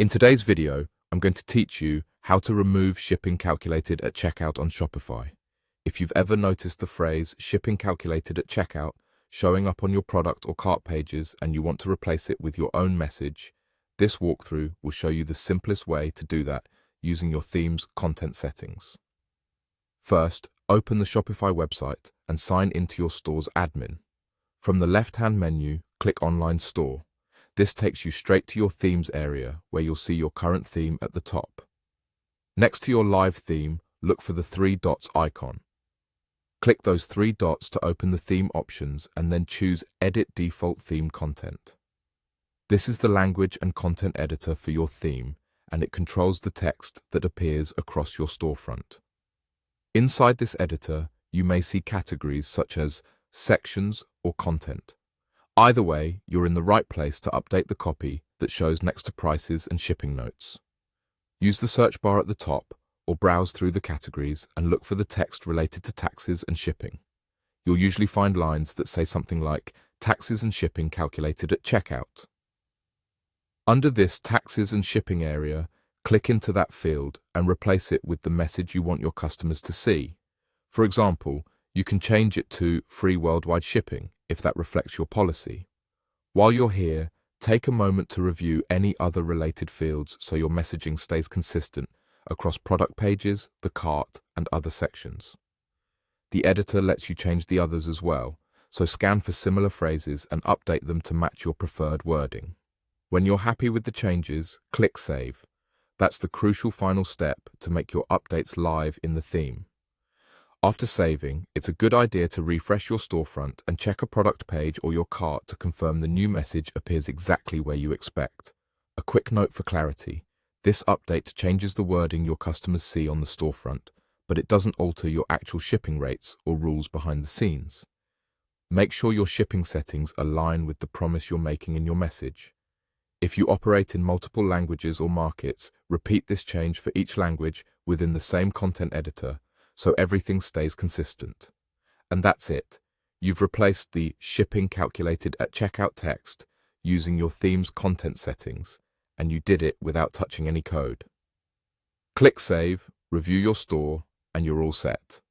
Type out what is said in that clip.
In today's video, I'm going to teach you how to remove shipping calculated at checkout on Shopify. If you've ever noticed the phrase shipping calculated at checkout showing up on your product or cart pages and you want to replace it with your own message, this walkthrough will show you the simplest way to do that using your theme's content settings. First, open the Shopify website and sign into your store's admin. From the left-hand menu, click Online Store. This takes you straight to your themes area where you'll see your current theme at the top. Next to your live theme, look for the three dots icon. Click those three dots to open the theme options and then choose Edit Default Theme Content. This is the language and content editor for your theme, and it controls the text that appears across your storefront. Inside this editor, you may see categories such as sections or content. Either way, you're in the right place to update the copy that shows next to prices and shipping notes. Use the search bar at the top or browse through the categories and look for the text related to taxes and shipping. You'll usually find lines that say something like taxes and shipping calculated at checkout. Under this taxes and shipping area, click into that field and replace it with the message you want your customers to see. For example, you can change it to free worldwide shipping if that reflects your policy. While you're here, take a moment to review any other related fields so your messaging stays consistent across product pages, the cart, and other sections. The editor lets you change the others as well, so scan for similar phrases and update them to match your preferred wording. When you're happy with the changes, click Save. That's the crucial final step to make your updates live in the theme. After saving, it's a good idea to refresh your storefront and check a product page or your cart to confirm the new message appears exactly where you expect. A quick note for clarity: this update changes the wording your customers see on the storefront, but it doesn't alter your actual shipping rates or rules behind the scenes. Make sure your shipping settings align with the promise you're making in your message. If you operate in multiple languages or markets, repeat this change for each language within the same content editor, so everything stays consistent. And that's it. You've replaced the shipping calculated at checkout text using your theme's content settings, and you did it without touching any code. Click Save, review your store, and you're all set.